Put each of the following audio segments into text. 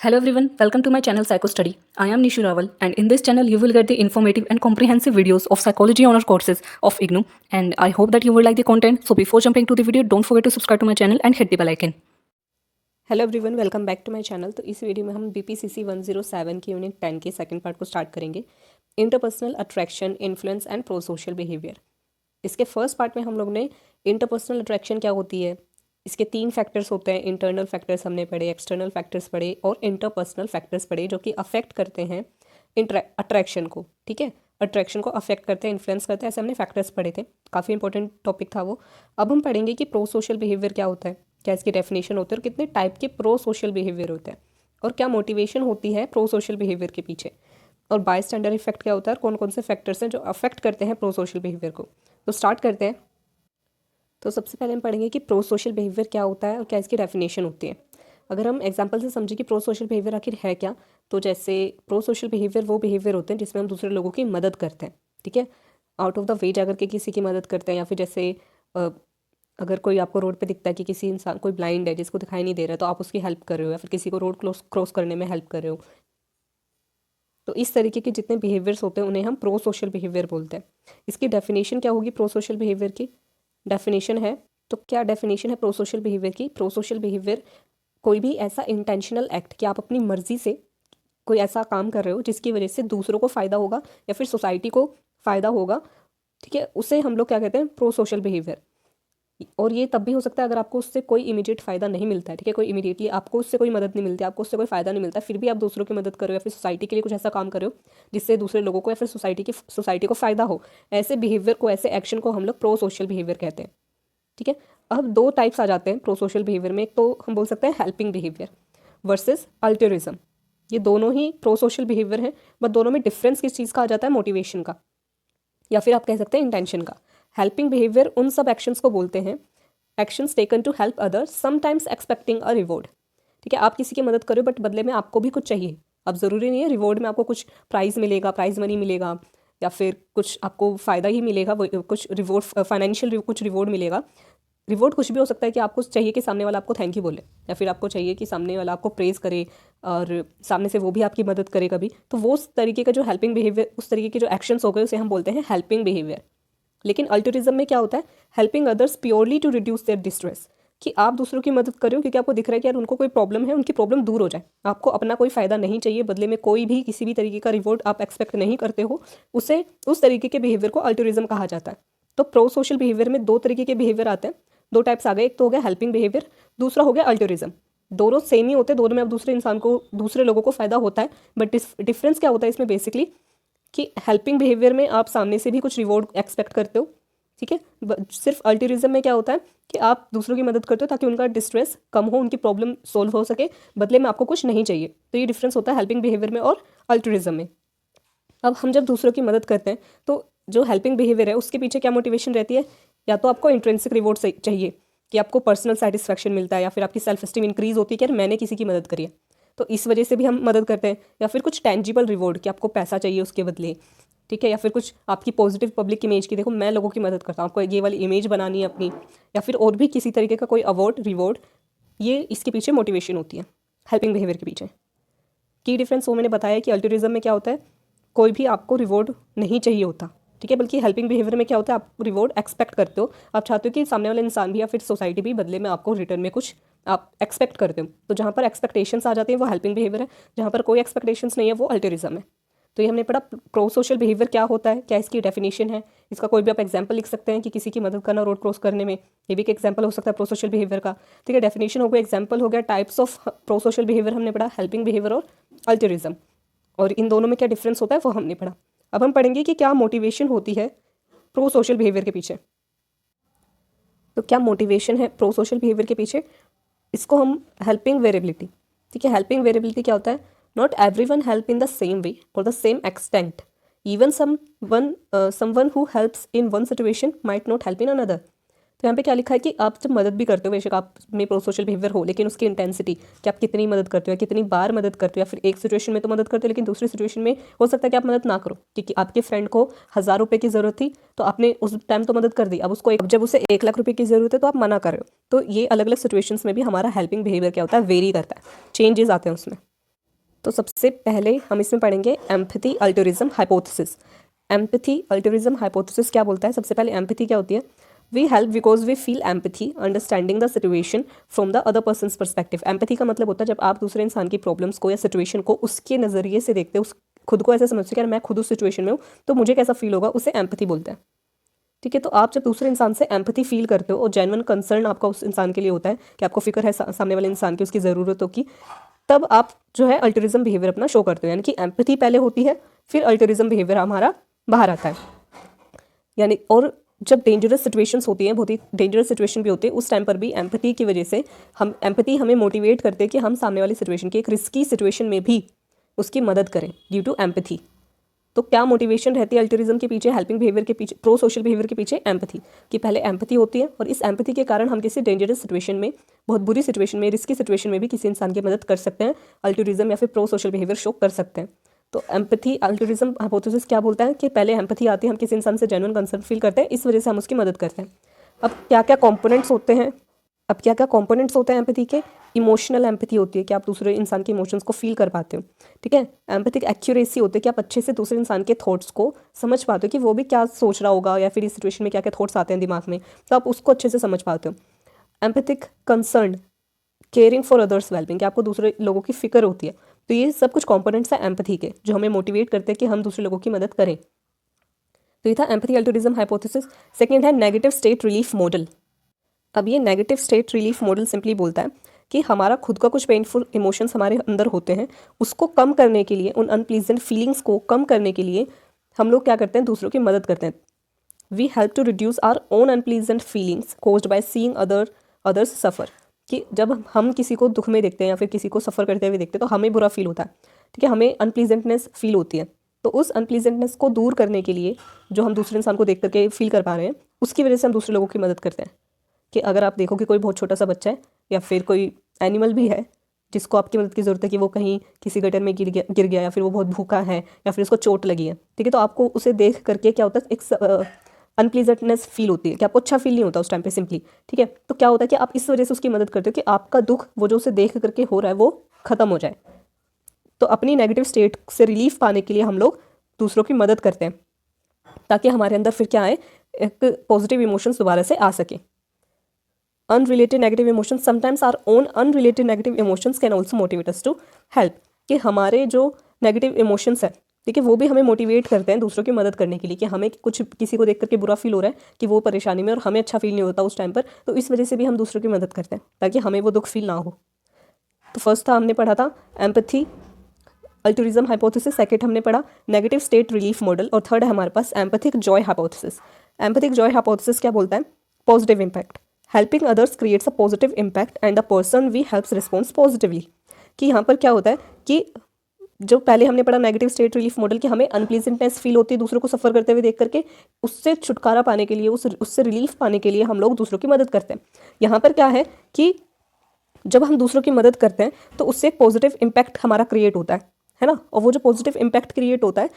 Hello everyone, welcome to my channel Psycho Study. I am Nishu Rawal and in this channel you will get the informative and comprehensive videos of psychology honor courses of IGNOU and I hope that you will like the content. So before jumping to the video, don't forget to subscribe to my channel and hit the bell icon. Hello everyone, welcome back to my channel. तो इस video में हम BPCC 107 की unit 10 के second part को start करेंगे, interpersonal attraction, influence and pro social behaviour. इसके first part में हम लोग ने इंटरपर्सनल अट्रैक्शन क्या होती है, इसके 3 फैक्टर्स होते हैं। इंटरनल फैक्टर्स हमने पढ़े, एक्सटर्नल फैक्टर्स पढ़े और इंटरपर्सनल फैक्टर्स पढ़े जो कि अफेक्ट करते हैं अट्रैक्शन को। ठीक है, अट्रैक्शन को अफेक्ट करते हैं, इन्फ्लुएंस करते हैं, ऐसे हमने फैक्टर्स पढ़े थे। काफ़ी इंपॉर्टेंट टॉपिक था वो। अब हम पढ़ेंगे कि प्रो सोशल बिहेवियर क्या होता है, क्या इसकी डेफिनेशन होती है और कितने टाइप के प्रो सोशल बिहेवियर होते हैं और क्या मोटिवेशन होती है प्रो सोशल बिहेवियर के पीछे, और बाय स्टैंडर्ड इफेक्ट क्या होता है और कौन कौन से फैक्टर्स हैं जो अफेक्ट करते हैं प्रो सोशल बिहेवियर को। तो स्टार्ट करते हैं। तो सबसे पहले हम पढ़ेंगे कि प्रो सोशल बिहेवियर क्या होता है और क्या इसकी डेफिनेशन होती है। अगर हम एग्जांपल से समझें कि प्रो सोशल बिहेवियर आखिर है क्या, तो जैसे प्रो सोशल बिहेवियर वो बिहेवियर होते हैं जिसमें हम दूसरे लोगों की मदद करते हैं। ठीक है, आउट ऑफ द वे जाकर के किसी की मदद करते हैं, या फिर जैसे अगर कोई आपको रोड पे दिखता है कि किसी इंसान, कोई ब्लाइंड है जिसको दिखाई नहीं दे रहा, तो आप उसकी हेल्प कर रहे हो, या फिर किसी को रोड क्रॉस करने में हेल्प कर रहे हो। तो इस तरीके के जितने बिहेवियर्स होते हैं उन्हें हम प्रो सोशल बिहेवियर बोलते हैं। इसकी डेफिनेशन क्या होगी प्रो सोशल बिहेवियर की? डेफिनेशन है, तो क्या डेफिनेशन है प्रो सोशल बिहेवियर की? प्रो सोशल बिहेवियर कोई भी ऐसा इंटेंशनल एक्ट कि आप अपनी मर्जी से कोई ऐसा काम कर रहे हो जिसकी वजह से दूसरों को फ़ायदा होगा या फिर सोसाइटी को फ़ायदा होगा। ठीक है, उसे हम लोग क्या कहते हैं, प्रो सोशल बिहेवियर। और ये तब भी हो सकता है अगर आपको उससे कोई इमीडिएट फ़ायदा नहीं मिलता है। ठीक है, कोई इमीडिएटली आपको उससे कोई मदद नहीं मिलती, आपको उससे कोई फ़ायदा नहीं मिलता, फिर भी आप दूसरों की मदद करो या फिर सोसाइटी के लिए कुछ ऐसा काम करो जिससे दूसरे लोगों को या फिर सोसाइटी को फ़ायदा हो। ऐसे बिहेवियर को, ऐसे एक्शन को हम लोग प्रो सोशल बिहेवियर कहते हैं। ठीक है, अब 2 टाइप्स आ जाते हैं प्रो सोशल बिहेवियर में। एक तो हम बोल सकते हैं हेल्पिंग बिहेवियर वर्सेस अल्टरिज्म। ये दोनों ही प्रो सोशल बिहेवियर हैं, बट दोनों में डिफरेंस किस चीज़ का आ जाता है? मोटिवेशन का, या फिर आप कह सकते हैं इंटेंशन का। हेल्पिंग बिहेवियर उन सब एक्शंस को बोलते हैं, actions taken to help others sometimes expecting a reward. ठीक है, आप किसी की मदद करो बट बदले में आपको भी कुछ चाहिए। अब ज़रूरी नहीं है रिवॉर्ड में आपको कुछ प्राइज़ मिलेगा, प्राइज़ मनी मिलेगा, या फिर कुछ आपको फ़ायदा ही मिलेगा, कुछ रिवॉर्ड, फाइनेंशियल कुछ रिवॉर्ड मिलेगा। रिवॉर्ड कुछ भी हो सकता है कि आपको चाहिए कि सामने वाला आपको थैंक यू बोले, या फिर आपको चाहिए कि सामने वाला आपको प्रेज़ करे और सामने से वो भी आपकी मदद करे कभी। तो वो उस तरीके का जो हेल्पिंग बिहेवियर, उस तरीके के जो एक्शंस हो गए उसे हम बोलते हैं हेल्पिंग बिहेवियर। लेकिन अल्टरिज्म में क्या होता है? Helping others purely to reduce their distress, कि आप दूसरों की मदद कर रहे हो क्योंकि आपको दिख रहा है कि यार उनको कोई प्रॉब्लम है, उनकी प्रॉब्लम दूर हो जाए। आपको अपना कोई फ़ायदा नहीं चाहिए, बदले में कोई भी किसी भी तरीके का रिवॉर्ड आप एक्सपेक्ट नहीं करते हो, उसे उस तरीके के बिहेवियर को अल्टरिज्म कहा जाता है। तो प्रो सोशल बिहेवियर में 2 तरीके के बिहेवियर आते हैं, 2 टाइप्स आ गए। एक तो हो गया हेल्पिंग बिहेवियर, दूसरा हो गया अल्टरिज्म। दोनों सेम ही होते हैं, दोनों में अब दूसरे इंसान को, दूसरे लोगों को फ़ायदा होता है, बट डिफरेंस क्या होता है इसमें बेसिकली, कि हेल्पिंग बिहेवियर में आप सामने से भी कुछ रिवॉर्ड एक्सपेक्ट करते हो। ठीक है, सिर्फ अल्टरिज्म में क्या होता है कि आप दूसरों की मदद करते हो ताकि उनका डिस्ट्रेस कम हो, उनकी प्रॉब्लम सोल्व हो सके, बदले में आपको कुछ नहीं चाहिए। तो ये डिफरेंस होता है हेल्पिंग बिहेवियर में और अल्टरिज्म में। अब हम जब दूसरों की मदद करते हैं तो जो हेल्पिंग बिहेवियर है उसके पीछे क्या मोटिवेशन रहती है? या तो आपको इंट्रिंसिक रिवॉर्ड चाहिए कि आपको पर्सनल सेटिस्फैक्शन मिलता है, या फिर आपकी सेल्फ एस्टीम इंक्रीज होती है कि यार मैंने किसी की मदद करी है, तो इस वजह से भी हम मदद करते हैं। या फिर कुछ टेंजिबल रिवॉर्ड कि आपको पैसा चाहिए उसके बदले। ठीक है, या फिर कुछ आपकी पॉजिटिव पब्लिक इमेज की, देखो मैं लोगों की मदद करता हूँ, आपको ये वाली इमेज बनानी है अपनी, या फिर और भी किसी तरीके का कोई अवार्ड, रिवॉर्ड। ये इसके पीछे मोटिवेशन होती है हेल्पिंग बिहेवियर के पीछे। की डिफरेंस वो मैंने बताया कि अल्टरिज्म में क्या होता है, कोई भी आपको रिवॉर्ड नहीं चाहिए होता। ठीक है, बल्कि हेल्पिंग बिहेवियर में क्या होता है, आप रिवॉर्ड एक्सपेक्ट करते हो, आप चाहते हो कि सामने वाला इंसान भी या फिर सोसाइटी भी बदले में आपको रिटर्न में कुछ आप एक्सपेक्ट करते हो। तो जहाँ पर एक्सपेक्टेशंस आ जाती हैं वो हेल्पिंग बिहेवियर है, जहाँ पर कोई एक्सपेक्टेशंस नहीं है वो अल्टरिज्म है। तो ये हमने पढ़ा प्रो सोशल बिहेवियर क्या होता है, क्या इसकी डेफिनेशन है, इसका कोई भी आप एग्जाम्पल लिख सकते हैं कि किसी की मदद करना रोड क्रॉस करने में, ये भी एक एग्जाम्पल हो सकता है प्रो सोशल बिहेवियर का। ठीक है, डेफिनेशन हो गया, एग्जाम्पल हो गया, types of pro social behaviour हमने पढ़ा, हेल्पिंग बिहेवियर और अल्टरिज्म, और इन दोनों में क्या डिफरेंस होता है वो हमने पढ़ा। अब हम पढ़ेंगे कि क्या मोटिवेशन होती है प्रो सोशल बिहेवियर के पीछे। तो क्या मोटिवेशन है प्रो सोशल बिहेवियर के पीछे? इसको हम हेल्पिंग वेरिएबिलिटी। ठीक है, हेल्पिंग वेरिएबिलिटी क्या होता है? Not everyone help in the same way और the same extent, even someone who helps in one situation might not help in another. तो यहाँ पे क्या लिखा है कि आप जब मदद भी करते हो, बेशक आप में प्रो सोशल बिहेवियर हो, लेकिन उसकी इंटेंसिटी कि आप कितनी मदद करते हो या कितनी बार मदद करते हो, या फिर एक सिचुएशन में तो मदद करते हो लेकिन दूसरी सिचुएशन में हो सकता है कि आप मदद ना करो, क्योंकि आपके फ्रेंड को 1000 रुपये की ज़रूरत थी तो आपने उस टाइम तो मदद कर दी, अब जब उसे 1 लाख रुपये की ज़रूरत है तो आप मना कर रहे हो। तो ये अलग अलग सिचुएशंस में भी हमारा हेल्पिंग बिहेवियर क्या होता है, वेरी करता है, चेंजेस आते हैं उसमें। तो सबसे पहले हम इसमें पढ़ेंगे empathy altruism hypothesis. Empathy altruism hypothesis क्या बोलता है? सबसे पहले एम्पैथी क्या होती है? We help because we feel empathy understanding the situation from the other person's perspective. Empathy का मतलब होता है जब आप दूसरे इंसान की प्रॉब्लम्स को या सिचुएशन को उसके नज़रिए से देखते हो, उस खुद को ऐसे समझते हो कि यार मैं खुद उस सिचुएशन में हूँ तो मुझे कैसा फील होगा, उसे एम्पैथी बोलते हैं। ठीक है, तो आप जब दूसरे इंसान से एम्पैथी फील करते हो और जेन्युइन कंसर्न आपका उस इंसान के लिए होता है कि आपको फिक्र है सामने वाले इंसान की, उसकी ज़रूरतों की, तब आप जो है अल्टरिज्म बिहेवियर अपना शो करते हो। यानी कि एम्पैथी पहले होती है, फिर अल्टरिज्म बिहेवियर हमारा बाहर आता है। यानी और जब डेंजरस सिचुएशंस होती हैं, बहुत ही डेंजरस सिचुएशन भी होती है, उस टाइम पर भी एम्पैथी की वजह से एम्पैथी हमें मोटिवेट करते हैं कि हम सामने वाली सिचुएशन की, एक रिस्की सिचुएशन में भी उसकी मदद करें ड्यू टू एम्पैथी। तो क्या मोटिवेशन रहती है अल्टरिज्म के पीछे, हेल्पिंग बिहेवियर के पीछे, प्रो सोशल बिहेवियर के पीछे? एम्पैथी। कि पहले एम्पैथी होती है और इस एम्पैथी के कारण हम किसी डेंजरस सिचुएशन में, बहुत बुरी सिचुएशन में, रिस्की सिचुएशन में भी किसी इंसान की मदद कर सकते हैं, अल्टरिज्म या फिर प्रो सोशल बिहेवियर शो कर सकते हैं। तो एम्पैथी अल्टरिज्म हाइपोथेसिस क्या बोलता है कि पहले एम्पैथी आती है, हम किसी इंसान से जेन्युइन कंसर्न फील करते हैं, इस वजह से हम उसकी मदद करते हैं। अब क्या क्या कंपोनेंट्स होते हैं एम्पैथी के? इमोशनल एम्पैथी होती है कि आप दूसरे इंसान के इमोशंस को फील कर पाते हो। ठीक है। एम्पैथिक एक्यूरेसी होती है कि आप अच्छे से दूसरे इंसान के थॉट्स को समझ पाते हो कि वो भी क्या सोच रहा होगा या फिर इस सिचुएशन में क्या क्या थॉट्स आते हैं दिमाग में, तो आप उसको अच्छे से समझ पाते हो। Empathic concern, caring for others wellbeing, कि आपको दूसरे लोगों की फिक्र होती है। तो ये सब कुछ कॉम्पोनेंट्स हैं एम्पैथी के, जो हमें मोटिवेट करते हैं कि हम दूसरे लोगों की मदद करें। तो ये था एम्पैथी अल्टरिज्म हाइपोथेसिस। सेकेंड है नेगेटिव स्टेट रिलीफ मॉडल। अब ये negative state relief model simply बोलता है कि हमारा खुद का कुछ पेनफुल इमोशंस हमारे अंदर होते हैं, उसको कम करने के लिए, उन अनप्लीजेंट फीलिंग्स को कम करने के लिए हम लोग क्या करते हैं? दूसरों की मदद करते हैं। We help to reduce our own unpleasant feelings caused by seeing others suffer. कि जब हम किसी को दुख में देखते हैं या फिर किसी को सफ़र करते हुए देखते हैं तो हमें बुरा फील होता है। ठीक है, हमें अनप्लीजेंटनेस फील होती है। तो उस अनप्लीजेंटनेस को दूर करने के लिए, जो हम दूसरे इंसान को देख करके फील कर पा रहे हैं, उसकी वजह से हम दूसरे लोगों की मदद करते हैं। कि अगर आप देखो कि कोई बहुत छोटा सा बच्चा है या फिर कोई एनिमल भी है जिसको आपकी मदद की ज़रूरत है, कि वो कहीं किसी गटर में गिर गया या फिर वो बहुत भूखा है या फिर उसको चोट लगी है, ठीक है, तो आपको उसे देख करके क्या होता है? एक अनप्लीजेंटनेस फील होती है कि आपको अच्छा फील नहीं होता उस टाइम पे सिंपली। ठीक है, तो क्या होता है कि आप इस वजह से उसकी मदद करते हो कि आपका दुख, वो जो उसे देख करके हो रहा है, वो ख़त्म हो जाए। तो अपनी नेगेटिव स्टेट से रिलीफ पाने के लिए हम लोग दूसरों की मदद करते हैं, ताकि हमारे अंदर फिर क्या आए? एक पॉजिटिव इमोशंस दोबारा से आ सके। Unrelated negative emotions, sometimes our own unrelated negative emotions can also motivate us to help। कि हमारे जो नेगेटिव इमोशंस हैं, ठीक है, वो भी हमें मोटिवेट करते हैं दूसरों की मदद करने के लिए। कि हमें कुछ किसी को देख करके बुरा फील हो रहा है कि वो परेशानी में, और हमें अच्छा फील नहीं होता उस टाइम पर, तो इस वजह से भी हम दूसरों की मदद करते हैं ताकि हमें वो दुख फील ना हो। तो फर्स्ट था, हमने पढ़ा था एम्पैथी अल्टरिज्म हाइपोथेसिस। सेकंड हमने पढ़ा नेगेटिव स्टेट रिलीफ मॉडल, और थर्ड है हमारे पास empathic joy hypothesis. Empathic joy hypothesis क्या बोलता है? Positive impact, helping others creates a positive impact and the person we helps response positively. कि यहाँ पर क्या होता है कि जो पहले हमने पढ़ा नेगेटिव स्टेट रिलीफ मॉडल, कि हमें अनप्लीजेंटनेस फील होती है दूसरों को सफ़र करते हुए देख करके, उससे छुटकारा पाने के लिए, उससे रिलीफ पाने के लिए हम लोग दूसरों की मदद करते हैं। यहाँ पर क्या है कि जब हम दूसरों की मदद करते हैं तो उससे एक पॉजिटिव इम्पैक्ट हमारा क्रिएट होता है ना। और वो जो पॉजिटिव इम्पैक्ट क्रिएट होता है,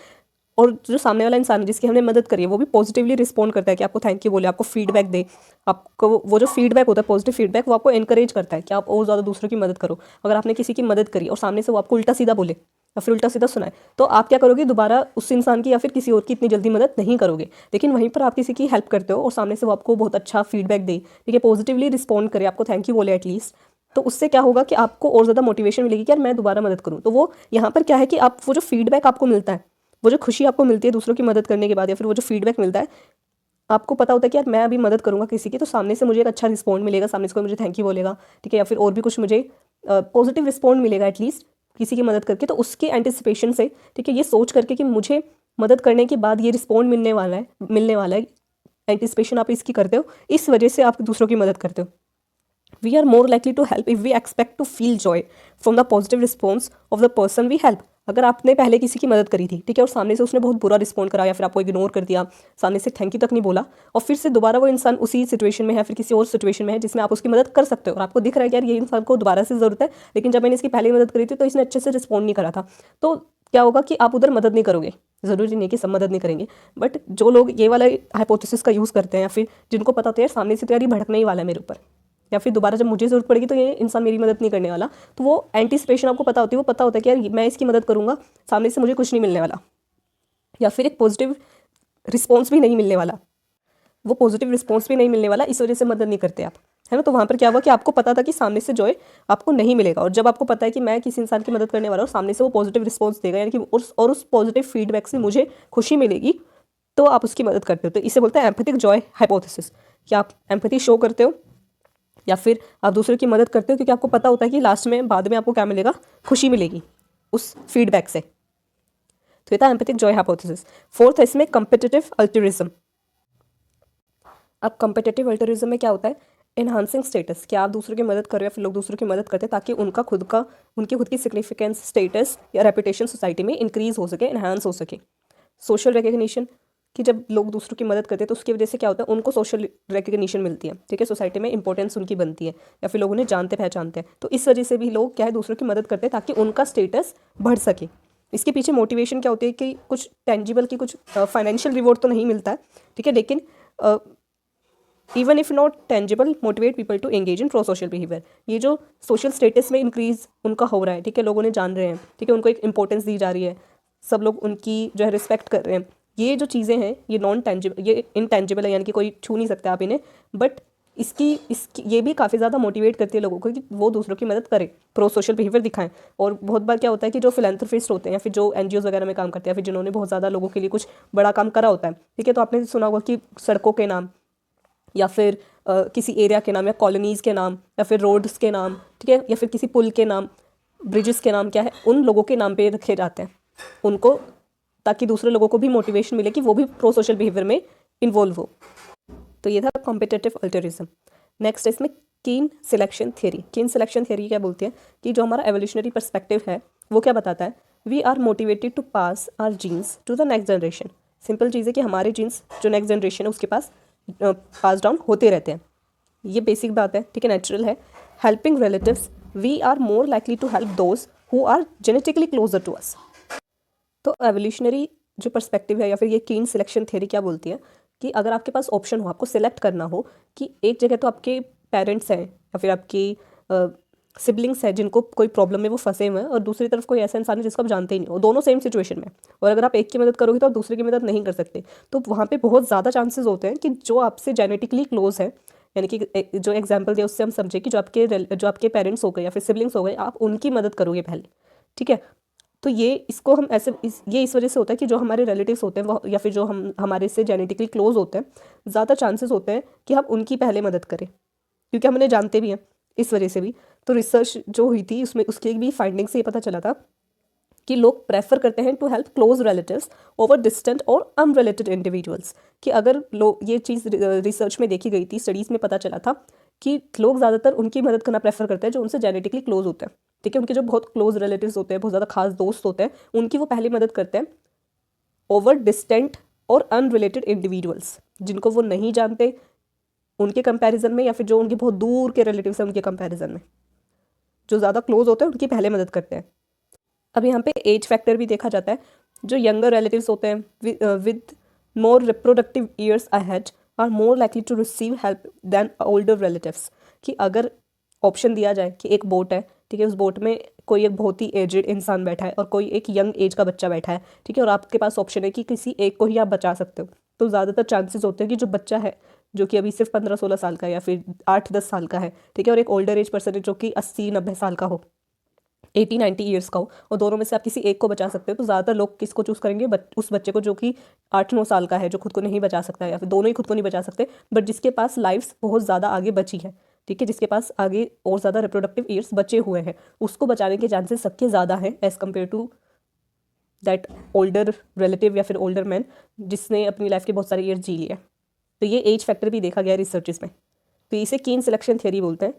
और जो सामने वाला इंसान जिसकी हमने मदद करी है, वो भी पॉजिटिवली रिस्पॉन्ड करता है कि आपको थैंक यू बोले, आपको फीडबैक दे। आपको वो जो फीडबैक होता है, पॉजिटिव फीडबैक, वो आपको एनकरेज करता है कि आप और ज़्यादा दूसरों की मदद करो। अगर आपने किसी की मदद करी और सामने से वो आपको उल्टा सीधा बोले या फिर उल्टा सीधा सुनाए, तो आप क्या करोगे? दोबारा उस इंसान की या फिर किसी और की इतनी जल्दी मदद नहीं करोगे। लेकिन वहीं पर आप किसी की हेल्प करते हो और सामने से वो आपको बहुत अच्छा फीडबैक दे, ठीक है, पॉजिटिवली रिस्पॉन्ड करे, आपको थैंक यू बोले एटलीस्ट, तो उससे क्या होगा कि आपको और ज़्यादा मोटिवेशन मिलेगी कि यार मैं दोबारा मदद करूँ। तो वो यहाँ पर क्या है कि आप वो जो फीडबैक आपको मिलता है, वो जो खुशी आपको मिलती है दूसरों की मदद करने के बाद, या फिर वो जो फीडबैक मिलता है, आपको पता होता है कि यार मैं अभी मदद करूँगा किसी की, तो सामने से मुझे एक अच्छा रिस्पॉन्ड मिलेगा, सामने से कोई मुझे थैंक यू बोलेगा, ठीक है, या फिर और भी कुछ मुझे पॉजिटिव रिस्पॉन्ड मिलेगा एटलीस्ट किसी की मदद करके। तो उसके एंटिसिपेशन से, ठीक है, ये सोच करके कि मुझे मदद करने के बाद ये रिस्पॉन्ड मिलने वाला है, एंटिसिपेशन आप इसकी करते हो, इस वजह से आप दूसरों की मदद करते हो। We are more likely to help if we expect to feel joy from the positive response of the person we help। अगर आपने पहले किसी की मदद करी थी, ठीक है, और सामने से उसने बहुत बुरा रिस्पॉन्ड करा या फिर आपको इग्नोर कर दिया, सामने से थैंक यू तक नहीं बोला, और फिर से दोबारा वो इंसान उसी सिचुएशन में है, फिर किसी और सिचुएशन में है जिसमें आप उसकी मदद कर सकते हो, और आपको दिख रहा है कि यार ये इंसान को दोबारा से ज़रूरत है, लेकिन जब मैंने इसकी पहले मदद करी थी तो इसने अच्छे से रिस्पॉन्ड नहीं करा था, तो क्या होगा कि आप उधर मदद नहीं करोगे। ज़रूरी नहीं कि सब मदद नहीं करेंगे, बट जो लोग ये वाला हाइपोथेसिस का यूज़ करते हैं या फिर जिनको पता होता है सामने से तो यार ये भड़कने ही वाला है मेरे ऊपर, या फिर दोबारा जब मुझे ज़रूरत पड़ेगी तो ये इंसान मेरी मदद नहीं करने वाला। तो वो एंटीसिपेशन आपको पता होती है, वो पता होता है कि यार मैं इसकी मदद करूँगा, सामने से मुझे कुछ नहीं मिलने वाला, या फिर एक पॉजिटिव रिस्पॉन्स भी नहीं मिलने वाला, वो पॉजिटिव रिस्पॉन्स भी नहीं मिलने वाला, इस वजह से मदद नहीं करते आप, है ना। तो वहाँ पर क्या हुआ कि आपको पता था कि सामने से जो है आपको नहीं मिलेगा, और जब आपको पता है कि मैं किसी इंसान की मदद करने वाला हूँ, सामने से वो पॉजिटिव रिस्पॉन्स देगा, यानी कि उस पॉजिटिव फीडबैक से मुझे खुशी मिलेगी, तो आप उसकी मदद करते हो। तो इसे बोलते हैं एम्पैथिक जॉय हाइपोथेसिस, कि आप एम्पैथी शो करते हो या फिर आप दूसरों की मदद करते हो क्योंकि आपको पता होता है कि लास्ट में, बाद में आपको क्या मिलेगा, खुशी मिलेगी उस फीडबैक से। तो ये था एम्पैथिक जॉय हाइपोथेसिस। फोर्थ है इसमें कम्पिटिटिव अल्टरिज्म। अब कम्पिटिटिव अल्टरिज्म में क्या होता है, एनहांसिंग स्टेटस, कि आप दूसरों की मदद कर रहे हो या फिर लोग दूसरों की मदद करते हैं ताकि उनकी खुद की सिग्निफिकेंस, स्टेटस या रेपुटेशन सोसाइटी में इंक्रीज हो सके, एनहांस हो सके। सोशल रिकग्निशन, कि जब लोग दूसरों की मदद करते हैं तो उसकी वजह से क्या होता है, उनको सोशल रिकग्निशन मिलती है, ठीक है, सोसाइटी में इंपॉर्टेंस उनकी बनती है, या फिर लोग उन्हें जानते पहचानते हैं। तो इस वजह से भी लोग क्या है, दूसरों की मदद करते हैं ताकि उनका स्टेटस बढ़ सके। इसके पीछे मोटिवेशन क्या होती है कि कुछ टेंजिबल की, कुछ फाइनेंशियल रिवॉर्ड तो नहीं मिलता है, ठीक है, लेकिन even if not tangible motivate people to engage in prosocial behaviour. ये जो सोशल स्टेटस में इंक्रीज उनका हो रहा है, ठीक है, लोग उन्हें जान रहे हैं, ठीक है, उनको एक इंपॉर्टेंस दी जा रही है, सब लोग उनकी जो है रिस्पेक्ट कर रहे हैं, ये जो चीज़ें हैं ये नॉन टेंजिबल, ये इनटेंजिबल है, यानी कि कोई छू नहीं सकता आप इन्हें, बट इसकी ये भी काफ़ी ज़्यादा मोटिवेट करती है लोगों को कि वो दूसरों की मदद करें, प्रो सोशल बिहेवियर दिखाएं। और बहुत बार क्या होता है कि जो फिलैंथ्रोपिस्ट होते हैं या फिर जो एनजीओ वगैरह में काम करते हैं, या फिर जिन्होंने बहुत ज़्यादा लोगों के लिए कुछ बड़ा काम करा होता है, ठीक है, तो आपने सुना होगा कि सड़कों के नाम या फिर किसी एरिया के नाम या कॉलोनीज़ के नाम या फिर रोड्स के नाम, ठीक है, या फिर किसी पुल के नाम, ब्रिजेस के नाम, क्या है, उन लोगों के नाम पे रखे जाते हैं उनको, ताकि दूसरे लोगों को भी मोटिवेशन मिले कि वो भी प्रो सोशल बिहेवियर में इन्वॉल्व हो। तो ये था कॉम्पिटिटिव अल्टरिज्म। नेक्स्ट है इसमें कीन सिलेक्शन थियरी। कीन सिलेक्शन थियरी क्या बोलती है कि जो हमारा एवोल्यूशनरी पर्सपेक्टिव है वो क्या बताता है, we are motivated to pass our genes to the next generation. Simple चीज़ है कि हमारे जीन्स जो नेक्स्ट जनरेशन है उसके पास पास डाउन होते रहते हैं, ये बेसिक बात है, ठीक है, नेचुरल है। Helping relatives, we are more likely to help those who are genetically closer to us. तो एवोल्यूशनरी जो पर्सपेक्टिव है या फिर ये कीन सिलेक्शन थ्योरी क्या बोलती है कि अगर आपके पास ऑप्शन हो, आपको सिलेक्ट करना हो कि एक जगह तो आपके पेरेंट्स हैं या फिर आपकी सिबलिंग्स हैं जिनको कोई प्रॉब्लम में वो फंसे हुए हैं, और दूसरी तरफ कोई ऐसा इंसान है जिसको आप जानते ही नहीं हो, दोनों सेम सिचुएशन में, और अगर आप एक की मदद करोगे तो आप दूसरे की मदद नहीं कर सकते, तो वहाँ पे बहुत ज़्यादा चांसेस होते हैं कि जो आपसे जेनेटिकली क्लोज है, यानी कि जो एग्जाम्पल दिया उससे हम समझे कि जो आपके पेरेंट्स हो गए या फिर सिबलिंग्स हो गए, आप उनकी मदद करोगे पहले, ठीक है। तो ये इसको हम ऐसे ये इस वजह से होता है कि जो हमारे रिलेटिव्स होते हैं वो या फिर जो हमारे से जेनेटिकली क्लोज होते हैं, ज़्यादा चांसेस होते हैं कि हम उनकी पहले मदद करें, क्योंकि हम उन्हें जानते भी हैं, इस वजह से भी। तो रिसर्च जो हुई थी उसमें उसकी भी फाइंडिंग से ये पता चला था कि लोग प्रेफर करते हैं to help close relatives over distant और अनरिलेटेड इंडिविजुअल्स। कि अगर लोग, ये चीज़ रिसर्च में देखी गई थी, स्टडीज़ में पता चला था कि लोग ज़्यादातर उनकी मदद करना प्रेफर करते हैं जो उनसे जेनेटिकली क्लोज होते हैं, ठीक है, उनके जो बहुत क्लोज रिलेटिव्स होते हैं, बहुत ज़्यादा खास दोस्त होते हैं, उनकी वो पहले मदद करते हैं ओवर डिस्टेंट और अनरिलेटेड इंडिविजुअल्स, जिनको वो नहीं जानते, उनके कंपैरिजन में, या फिर जो उनके बहुत दूर के रिलेटिव्स हैं उनके कंपैरिजन में, जो ज़्यादा क्लोज होते हैं उनकी पहले मदद करते हैं। अब यहाँ पे एज फैक्टर भी देखा जाता है, जो यंगर रिलेटिव्स होते हैं with more reproductive years ahead are more likely to receive help than older relatives. कि अगर ऑप्शन दिया जाए कि एक बोट है, ठीक है, उस बोट में कोई एक बहुत ही एजड इंसान बैठा है और कोई एक यंग एज का बच्चा बैठा है, ठीक है, और आपके पास ऑप्शन है कि किसी एक को ही आप बचा सकते हो, तो ज़्यादातर चांसेस होते हैं कि जो बच्चा है जो कि अभी सिर्फ 15-16 साल का है या फिर 8-10 साल का है, ठीक है, और एक ओल्डर एज पर्सन है जो कि 80-90 साल का हो, 80-90 ईयर्स का हो, और दोनों में से आप किसी एक को बचा सकते हो, तो ज़्यादातर लोग किसको चूज़ करेंगे, उस बच्चे को जो कि 8-9 साल का है, जो खुद को नहीं बचा सकता है, या फिर दोनों ही खुद को नहीं बचा सकते, बट जिसके पास लाइफ्स बहुत ज़्यादा आगे बची है, ठीक है, जिसके पास आगे और ज़्यादा रिप्रोडक्टिव ईयर्स बचे हुए हैं, उसको बचाने के चांसेस सबके ज़्यादा हैं as compare to that older relative या फिर ओल्डर मैन जिसने अपनी लाइफ के बहुत सारे ईयर्स जी लिए। तो ये एज फैक्टर भी देखा गया रिसर्चेस में, तो इसे कीन सिलेक्शन थियरी बोलते हैं।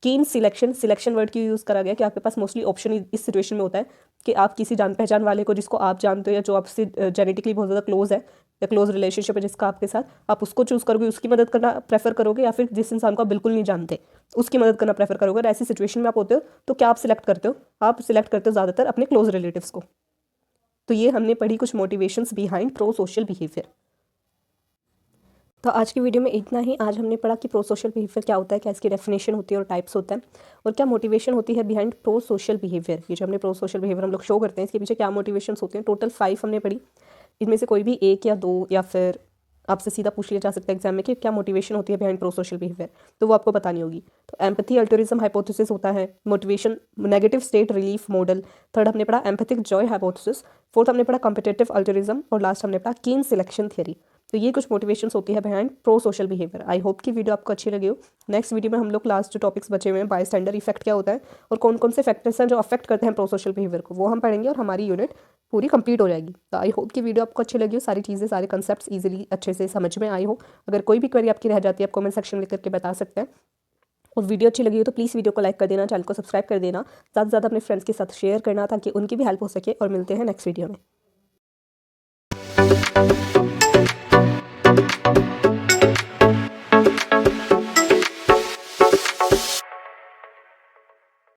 कीन सिलेक्शन वर्ड क्यों यूज़ करा गया कि आपके पास मोस्टली ऑप्शन इस सिचुएशन में होता है कि आप किसी जान पहचान वाले को, जिसको आप जानते हो या जो आपसे जेनेटिकली बहुत ज़्यादा क्लोज है या क्लोज रिलेशनशिप है जिसका आपके साथ, आप उसको चूज़ करोगे, उसकी मदद करना प्रेफर करोगे, या फिर जिस इंसान को आप बिल्कुल नहीं जानते उसकी मदद करना प्रेफर करोगे। और ऐसी सिचुएशन में आप होते हो तो क्या आप सिलेक्ट करते हो, आप सिलेक्ट करते हो ज़्यादातर अपने क्लोज रिलेटिव्स को। तो ये हमने पढ़ी कुछ motivations behind pro social behaviour. तो आज की वीडियो में इतना ही। आज हमने पढ़ा कि प्रो सोशल बिहेवियर क्या होता है, क्या इसकी डेफिनेशन होती है और टाइप्स होता है, और क्या मोटिवेशन होती है बिहाइंड प्रो सोशल बिहेवियर। ये जो हमने प्रो सोशल बिहेवियर हम लोग शो करते हैं, इसके पीछे क्या मोटिवेशंस होते हैं। टोटल 5 हमने पढ़ी। इनमें से कोई भी एक या दो, या फिर आपसे सीधा पूछ लिया जा सकता है एग्जाम में कि क्या मोटिवेशन होती है बिहाइंड प्रो सोशल बिहेवियर, तो वो आपको बतानी होगी। तो एम्पैथी अल्टरिज्म हाइपोथेसिस होता है, motivation negative state relief model. Third हमने पढ़ा एम्पैथिक जॉय हाइपोथेसिस। फोर्थ हमने पढ़ा कॉम्पिटिटिव अल्टरिज्म, और लास्ट हमने पढ़ा कीन सिलेक्शन थियरी। तो ये कुछ मोटिवेशंस होती है behind pro social behaviour. I hope कि वीडियो आपको अच्छी लगी हो। नेक्स्ट वीडियो में हम लोग लास्ट जो टॉपिक्स बचे हुए हैं, बायस्टैंडर इफेक्ट क्या होता है और कौन कौन से फैक्टर्स हैं जो अफेक्ट करते हैं प्रो सोशल बिहेवियर को, वो हम पढ़ेंगे और हमारी यूनिट पूरी कंप्लीट हो जाएगी। तो आई होप कि वीडियो आपको अच्छी लगी हो, सारी चीज़ें सारे कंसेप्ट्स इजीली अच्छे से समझ में आई हो। अगर कोई भी क्वेरी आपकी रह जाती है, आप कमेंट सेक्शन में लिख करके बता सकते हैं। और वीडियो अच्छी लगी हो तो प्लीज़ वीडियो को लाइक कर देना, चैनल को सब्सक्राइब कर देना, ज़्यादा से ज़्यादा अपने फ्रेंड्स के साथ शेयर करना ताकि उनकी भी हेल्प हो सके। और मिलते हैं नेक्स्ट वीडियो में।